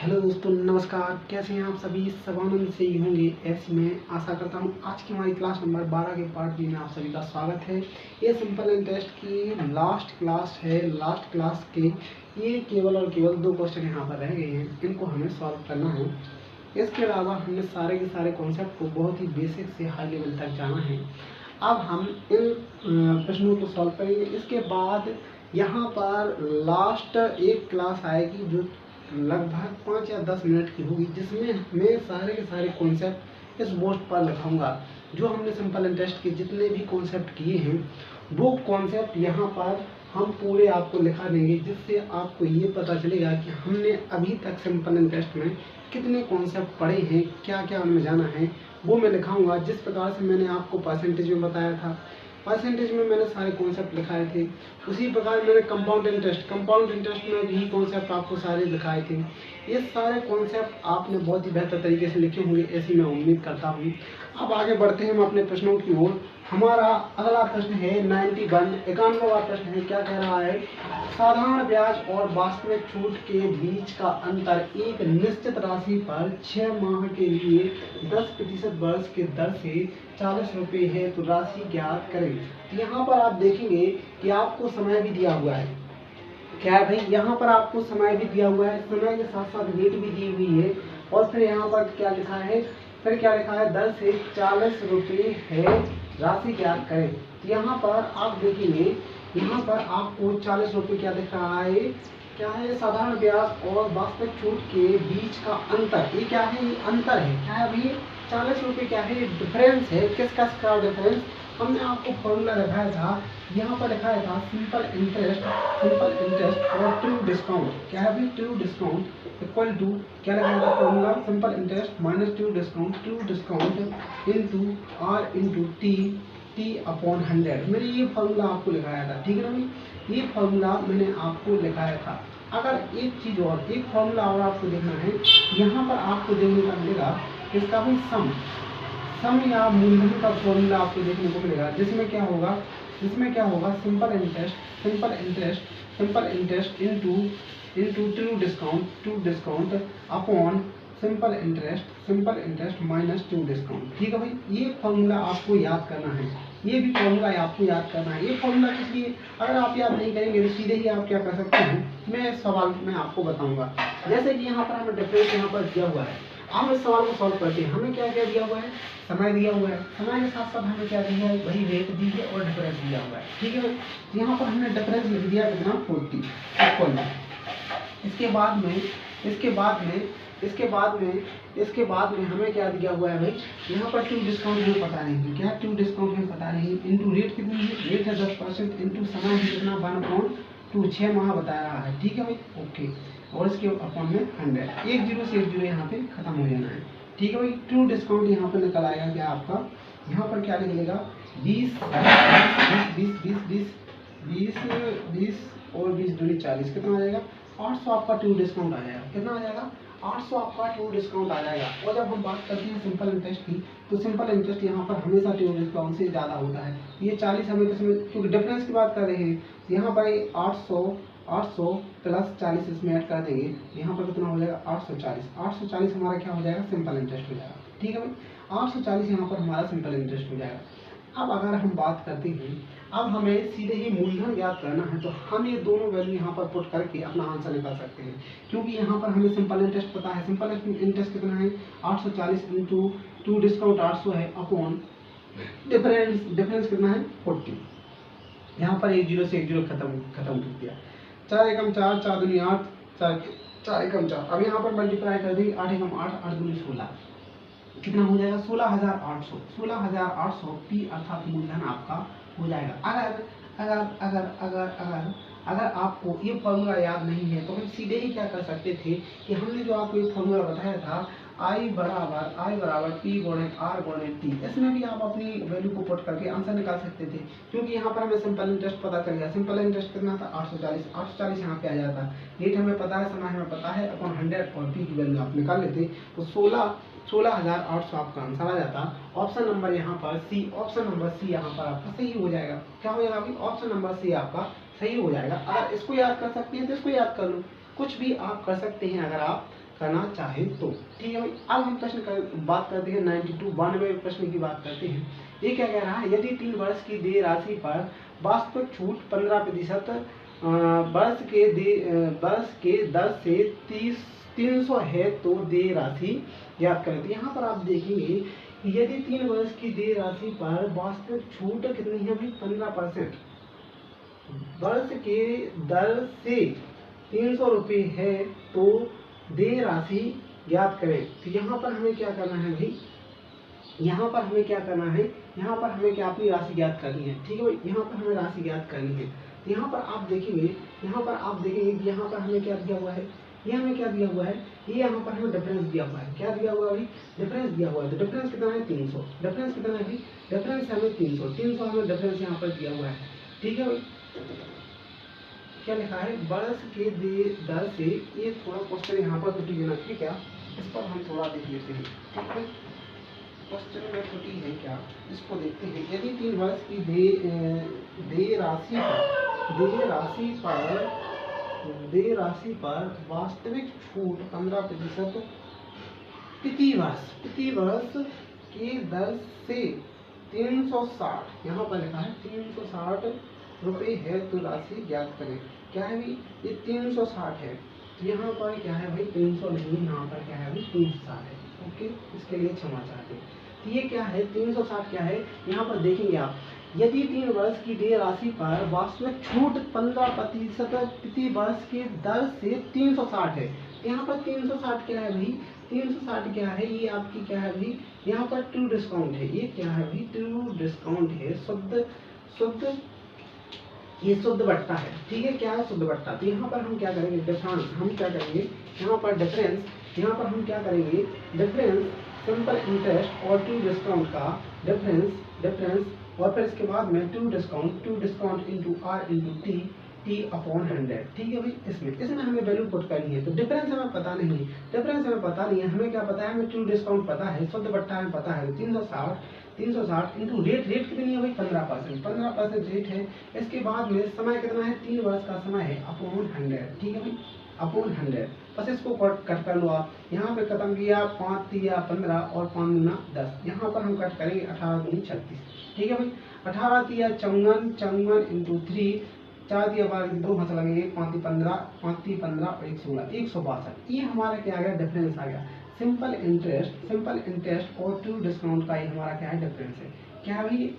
Hello दोस्तों, नमस्कार। कैसे हैं आप सभी? सब आनंद से ही होंगे ऐसी मैं आशा करता हूं। आज की हमारी क्लास नंबर 12 के पार्ट बी में आप सभी का स्वागत है। ये सिंपल एंड टेस्ट की लास्ट क्लास है। लास्ट क्लास के ये केवल और केवल 2 क्वेश्चन यहाँ पर रह गए हैं, इनको हमें सॉल्व करना है। इसके अलावा हमने सारे के सारे कॉन्सेप्ट को बहुत ही बेसिक से हाई लेवल तक जाना है। अब हम इन प्रश्नों को सॉल्व करेंगे। इसके बाद यहाँ पर लास्ट एक क्लास आएगी जो लगभग 5 या 10 मिनट की होगी, जिसमें मैं सारे के सारे कॉन्सेप्ट इस बोर्ड पर लिखाऊंगा। जो हमने सिंपल एंड टेस्ट के जितने भी कॉन्सेप्ट किए हैं वो कॉन्सेप्ट यहाँ पर हम पूरे आपको लिखा देंगे, जिससे आपको ये पता चलेगा कि हमने अभी तक सिंपल एंड टेस्ट में कितने कॉन्सेप्ट पढ़े हैं, क्या क्या उनमें जाना है वो मैं लिखाऊंगा। जिस प्रकार से मैंने आपको परसेंटेज में बताया था, परसेंटेज में मैंने सारे कॉन्सेप्ट लिखाए थे, उसी प्रकार मैंने कंपाउंड इंटरेस्ट में भी कॉन्सेप्ट आपको सारे लिखाए थे। ये सारे कॉन्सेप्ट आपने बहुत ही बेहतर तरीके से लिखे होंगे ऐसी मैं उम्मीद करता हूँ। अब आगे बढ़ते हैं हम अपने प्रश्नों की ओर। हमारा अगला प्रश्न है 91वां प्रश्न है। क्या कह रहा है? साधारण ब्याज और वास्तविक छूट के बीच का अंतर एक निश्चित राशि पर 6 माह के लिए 10% वर्ष के दर से 40 रुपये है, तो राशि ज्ञात करें। तो यहाँ पर आप देखेंगे कि आपको समय भी दिया हुआ है। क्या है भाई? यहाँ पर आपको समय भी दिया हुआ है, समय के साथ साथ डेट भी दी हुई है, और फिर यहाँ पर क्या लिखा है? दर से 40 रुपये है, राशि ज्ञात करें। तो यहाँ पर आप देखेंगे, यहाँ पर आपको 40 रुपये क्या दिख रहा है? क्या है? साधारण ब्याज और वास्तविक छूट के बीच का अंतर। ये क्या है? ये अंतर है। क्या है भाई? 40 रुपये क्या है? डिफरेंस है। किसका डिफरेंस? हमने आपको फॉर्मूला दिखाया था, यहाँ पर दिखाया था सिंपल इंटरेस्ट और ट्रू डिस्काउंट। क्या है भाई? ट्रू डिस्काउंट इक्वल टू क्या लगाया था formula? Simple interest minus true discount into R into T upon 100। मैंने ये फॉर्मूला आपको लिखाया था, ठीक है ना भाई? ये फॉर्मूला मैंने आपको लिखाया था। अगर एक चीज और, एक फॉर्मूला और आपको देखना है, यहाँ पर आपको देखने का मिलेगा इसका भी सम या मूलधन का फॉर्मूला आपको देखने को मिलेगा, जिसमें क्या होगा? Simple interest into true discount upon simple interest minus true discount. ठीक है भाई? ये फॉर्मूला आपको याद करना है, ये भी फॉर्मूला आपको याद करना है। ये फॉर्मूला किस लिए? अगर आप याद नहीं करेंगे तो सीधे ही आप क्या कर सकते हैं, मैं सवाल में आपको बताऊंगा। जैसे कि यहाँ पर हमें डिफरेंस यहाँ पर दिया हुआ है। हम इस सवाल को सॉल्व करते हैं। हमें क्या क्या दिया हुआ है? समय दिया हुआ है। समय के साथ साथ हमें क्या दिया है? वही रेट दी है और डिफरेंस दिया हुआ है, ठीक है भाई? यहाँ पर हमने डिफरेंस लिख दिया कितना? 40 इक्वल। इसके बाद में हमें क्या दिया हुआ है भाई? यहाँ पर ट्रू डिस्काउंट हमें पता नहीं। क्या ट्रू डिस्काउंट हमें पता नहीं? इनटू रेट कितनी है? रेट है 10%, इनटू समय है कितना? 1/2, 6 माह बता रहा है, ठीक है भाई? ओके। और इसके अपॉन में 100, एक जीरो से एक जीरो यहाँ पे खत्म हो जाना है, ठीक है भाई? ट्रू डिस्काउंट यहाँ पर निकल आएगा क्या आपका? यहाँ पर क्या निकलेगा? 20 और 20 दूनी 40, कितना आ जाएगा? 800 आपका ट्रू डिस्काउंट आ जाएगा। कितना आ जाएगा? 800 आपका ट्रू डिस्काउंट आ जाएगा। और जब हम बात करते हैं सिंपल इंटरेस्ट की, तो सिंपल इंटरेस्ट यहाँ पर हमेशा ट्रू डिस्काउंट से ज़्यादा होता है। ये 40 हमें क्योंकि डिफरेंस की बात कर रहे हैं, यहाँ पर 800 प्लस 40 इसमें ऐड कर देंगे, यहाँ पर कितना हो जाएगा? 840 हमारा क्या हो जाएगा? सिंपल इंटरेस्ट हो जाएगा, ठीक है भाई? 840 यहाँ पर हमारा सिंपल इंटरेस्ट हो जाएगा। अब अगर हम बात करते हैं, अब हमें सीधे ही मूलधन ज्ञात करना है, तो हम ये दोनों वैल्यू यहाँ पर पुट करके अपना आंसर निकाल सकते हैं, क्योंकि यहाँ पर हमें सिंपल इंटरेस्ट पता है। सिंपल इंटरेस्ट कितना है? 840 इंटू टू डिस्काउंट 800 है अपॉन डिफरेंस कितना है? 40। यहाँ पर एक जीरो से एक जीरो खत्म कर दिया। 4 एकम 4, 4 दूनी 8, 4 एकम 4। अब यहाँ पर मल्टीप्लाई कर देंगे, 8 एकम 8, 8 दूनी 16, कितना हो जाएगा? 16,800 पी अर्थात मूलधन आपका हो जाएगा। अगर आपको ये फॉर्मूला याद नहीं है तो हम सीधे ही क्या कर सकते थे कि हमने जो आपको ये फॉर्मूला बताया था, I बराबर P गुणे R गुणे T, इसमें भी आप अपनी वैल्यू को पुट करके आंसर निकाल सकते थे, क्योंकि यहाँ पर हमें सिंपल इंटरेस्ट पता चल गया। सिंपल इंटरेस्ट कितना था? 840 यहाँ पे आ जाता। रेट हमें पता है, समय हमें पता है, अपॉन 100 और P की वैल्यू आप निकाल लेते, तो 16,800 आपका आंसर आ जाता। ऑप्शन नंबर यहाँ पर सी, यहाँ पर आपका सही हो जाएगा। क्या हो जाएगा? ऑप्शन नंबर सी आपका सही हो जाएगा। अगर इसको याद कर सकते हैं तो इसको याद कर लो, कुछ भी आप कर सकते हैं अगर आप करना चाहे तो। ठीक है भाई, अब हम बात करते हैं 92 प्रश्न की बात करते हैं। ये क्या कह रहा है, यदि 3 वर्ष की देय राशि पर वास्तविक छूट 15% वर्ष के दर से 300 है तो देय राशि ज्ञात करें। तो यहाँ पर आप देखेंगे यदि 3 वर्ष की देय राशि पर वास्तविक छूट कितनी है भाई, 15%, वर्ष के दर से 300 रुपये है तो देय राशि ज्ञात करें। तो यहाँ पर हमें क्या करना है भाई, यहाँ पर हमें क्या करना है, यहाँ पर हमें क्या अपनी राशि ज्ञात करनी है। ठीक है भाई, यहाँ पर हमें राशि ज्ञात करनी है। तो यहाँ पर आप देखेंगे कि यहाँ पर हमें क्या दिया हुआ है, ये हमें क्या दिया हुआ है, ये यहाँ पर हमें डिफरेंस दिया हुआ है। क्या दिया हुआ है भाई, डिफरेंस दिया हुआ है। तो डिफरेंस कितना है, 300। डिफरेंस कितना है भाई, डिफरेंस हमें 300 हमें डिफरेंस यहाँ पर दिया हुआ है। ठीक है भाई, क्या लिखा है, वर्ष के दर से, ये थोड़ा क्वेश्चन यहाँ पर त्रुटि देना चाहिए क्या, इस पर हम थोड़ा देख लेते हैं। ठीक है, क्वेश्चन में त्रुटि है क्या, इसको देखते हैं। यदि 3 वर्ष की देय राशि पर वास्तविक छूट 15% प्रति वर्ष के दर से 360, यहाँ पर लिखा है 360 रुपये है तो राशि ज्ञात करें। क्या है भाई, ये 360 है, तो यहाँ पर क्या है भाई 300 नहीं, यहाँ पर क्या है भाई 360 है। ओके, इसके लिए क्षमा चाहते हैं। तो ये क्या है 360 क्या है, यहाँ पर देखेंगे आप, यदि 3 वर्ष की देय राशि पर वास्तविक छूट 15% प्रति वर्ष के दर से 360 है। यहाँ पर 360 क्या है भाई, 360 क्या है, ये आपकी क्या है भाई, यहाँ पर ट्रू डिस्काउंट है। ये क्या है भाई, ट्रू डिस्काउंट है, ये शुद्ध बट्टा है। ठीक है, क्या है, शुद्ध बट्टा। तो यहाँ पर हम क्या करेंगे, यहाँ पर हम क्या करेंगे, डिफरेंस सिंपल इंटरेस्ट और ट्रू डिस्काउंट का डिफरेंस और फिर इसके बाद में true discount into R into T upon 100। ठीक है भाई, इसमें हमें वैल्यू पुट करनी है। तो डिफरेंस हमें पता नहीं है, हमें क्या पता है, हमें ट्रू डिस्काउंट पता है, शुद्ध बट्टा हमें पता है। 360 इंटू रेट कितनी है भाई, 15% रेट है। इसके बाद में समय कितना है, 3 वर्ष का समय है, अपॉन 100। ठीक है भाई, अपॉन 100। बस इसको कट कर लो आप, यहाँ पे खत्म किया, 5 3 15 और 5 9 10, यहाँ पर हम कट करेंगे 18 दूनी 36। ठीक है भाई, 18 3 54 इंटू 3, 4 3 12 2 हाथ लगेंगे, 5 3 15 और 1 16, 162। ये हमारा क्या आ गया, डिफरेंस आ गया। सिंपल इंटरेस्ट और ट्रू डिस्काउंट का ये हमारा क्या है, डिफरेंस है। क्या है भाई,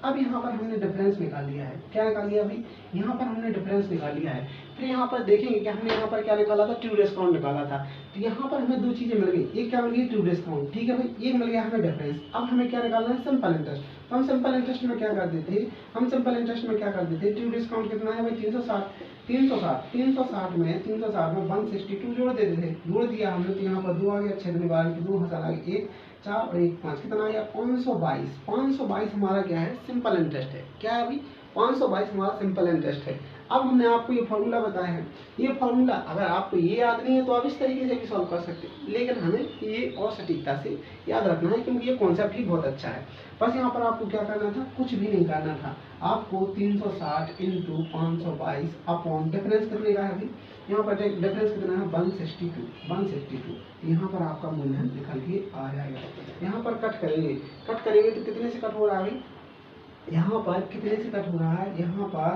अब यहाँ पर हमने डिफरेंस निकाल लिया है। क्या निकाल लिया भाई, यहाँ पर हमने डिफरेंस निकाल लिया है। फिर यहाँ पर देखेंगे कि हमने यहाँ पर क्या निकाला था, ट्रू डिस्काउंट निकाला था। तो यहाँ पर हमें 2 चीजें मिल गई, एक क्या मिल गई, ट्रू डिस्काउंट। ठीक है भाई, ये मिल गया हमें डिफरेंस। अब हमें क्या निकालना है, सिंपल इंटरेस्ट। तो हम सिंपल इंटरेस्ट में क्या कर देते, ट्रू डिस्काउंट कितना है भाई, 360 में 162 जोड़ देते थे, जोड़ दिया हमने। तो यहाँ पर 2 आ गया, 6 दूनी 12 की 2 हजार आ गया, 1 4 और 1 5, कितना आया 522 हमारा क्या है, सिंपल इंटरेस्ट है। क्या है अभी, 522 हमारा सिंपल इंटरेस्ट है। अब हमने आपको ये फॉर्मूला बताया है, ये फॉर्मूला अगर आपको ये याद नहीं है तो आप इस तरीके से भी सॉल्व कर सकते हैं, लेकिन हमें ये और सटीकता से याद रखना है क्योंकि ये कॉन्सेप्ट ही बहुत अच्छा है। बस यहाँ पर आपको क्या करना था, कुछ भी नहीं करना था, आपको 360 इंटू 522 अपॉन डिफरेंस कितने का है अभी, यहाँ पर डिफरेंस कितना है 162। यहाँ पर आपका मूल्य निकल के आ जाएगा। यहाँ पर कट करेंगे तो कितने से कट हो रहा है, यहाँ पर कितने से कट हो रहा है, यहाँ पर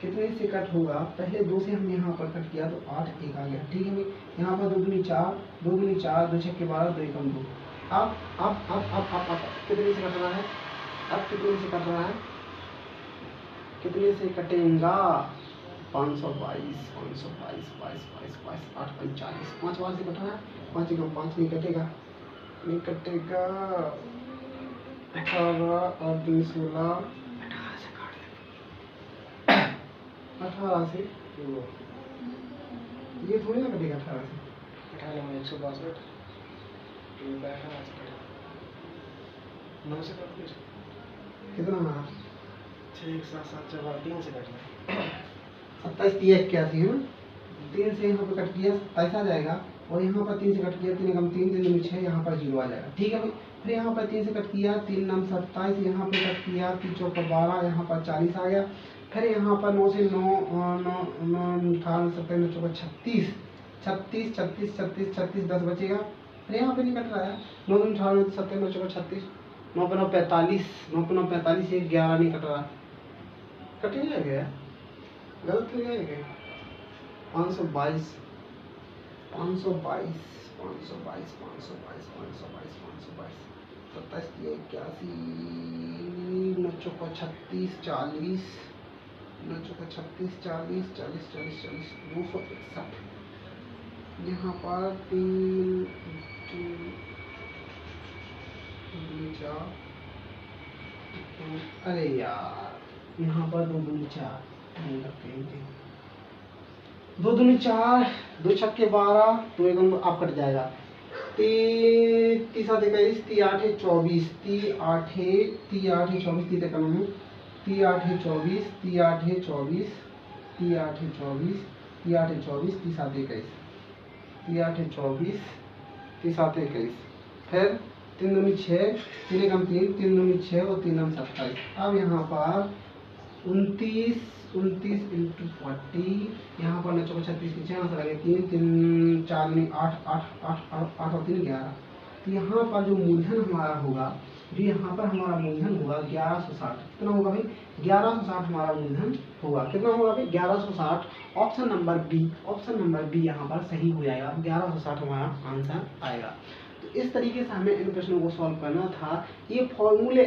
कितने से कट होगा, पहले 2 से हमने यहाँ पर कट किया तो 8 1 आ गया। ठीक है भाई, यहाँ पर 2 दूनी 4 2 6 12 2 1 2। अब कितने से कट रहा है, कितने से कटेगा, 522 8 5 40, 5 बार से कट रहा है, 5 1 5 नहीं कटेगा 18 और 3 16, 18 से ये थोड़ी ना कटेगा, 18 से 162 9 से कितना हमारा 6 1 7 7 4 3 से कट रहा 27 3 81 है ना, 3 से यहाँ पे कट किया 27 आ जाएगा, और यहाँ पर 3 से कट किया 3 कम 3 3 6, यहाँ पर 0 आ जाएगा। ठीक है भाई, फिर यहाँ पर 3 से कट किया 3 9 27, यहाँ पे कट किया 3 4 12, यहाँ पर 40 आ गया। फिर यहाँ पर 9 से 9 9 18 27 36, 36 36 36 36 10 बचेगा। अरे यहाँ पे नहीं कट रहा है। 9 दूनी 18 70 9 चौका 36 9 पे 9 45 9 पे 9 45 ये 11 नहीं कट रहा। कट ही गया, गलत हो गया। 522 522 522 522 522 522 27 81 9 चौका 36 40 9 चौका 36 40 40 40 40 261। यहाँ पर 3 4 अरे यार यहाँ पर 2 दूनी 4 2 दूनी 4 2 छक्के 12 तो एकदम आप कट जाएगा। 3 7 21 3 8 24 3 8 24 3 तक 3 8 24 3 8 24 3 8 24 3 8 24 3 7 21 3 8 24 3 7 21 फिर 3 दूनी 6 3 कम 3 3 दूनी 6 और 3 कम 27। अब यहाँ पर 29 इंटू 40 यहाँ पर 9 चौका 36 की 6 लगे 3 3 4 नहीं 8 8 8 8 8 और 3 11। तो यहाँ पर जो मूलधन हमारा होगा, जो यहाँ पर हमारा मूलधन होगा 1160। कितना होगा भाई? 1160 हमारा मूलधन होगा। कितना होगा भाई? 1160। ऑप्शन नंबर बी यहाँ पर सही हो जाएगा। 1160 हमारा आंसर आएगा। तो इस तरीके से हमें इन प्रश्नों को सॉल्व करना था। ये फॉर्मूले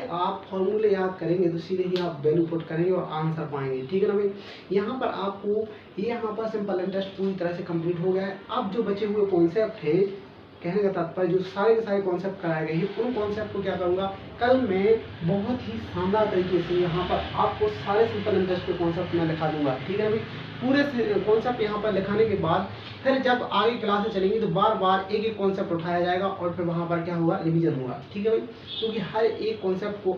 याद करेंगे तो सीधे ही आप वैल्यू पुट करेंगे और आंसर पाएंगे। ठीक है ना भाई? यहाँ पर आपको यहाँ पर सिंपल इंटरेस्ट पूरी तरह से कंप्लीट हो गया है। अब जो बचे हुए कॉन्सेप्ट है, कहने का तात्पर्य जो सारे के सारे कॉन्सेप्ट कराए गए हैं, उन कॉन्सेप्ट को क्या करूँगा, कल मैं बहुत ही शानदार तरीके से यहाँ पर आपको सारे सिंपल इंटरेस्ट के कॉन्सेप्ट मैं लिखा दूंगा। ठीक है भाई? पूरे कॉन्सेप्ट यहाँ पर लिखाने के बाद फिर जब आगे क्लासेस चलेंगी तो बार बार एक एक कॉन्सेप्ट उठाया जाएगा और फिर वहाँ पर क्या होगा, रिवीजन होगा। ठीक है भाई? क्योंकि हर एक कॉन्सेप्ट को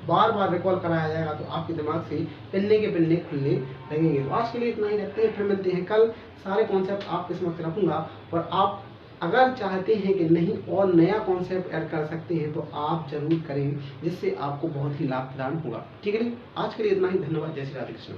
बार बार रिकॉल कराया जाएगा तो आपके दिमाग से पिन्ने के पिन्ने खुलने लगेंगे। तो आज के लिए इतना ही रखते हैं, फिर मिलते हैं कल। सारे कॉन्सेप्ट आपके समक्ष रखूंगा और आप अगर चाहते हैं कि नहीं और नया कॉन्सेप्ट ऐड कर सकते हैं तो आप जरूर करें, जिससे आपको बहुत ही लाभ प्रदान होगा। ठीक है? आज के लिए इतना ही। धन्यवाद। जय श्री राधे कृष्ण।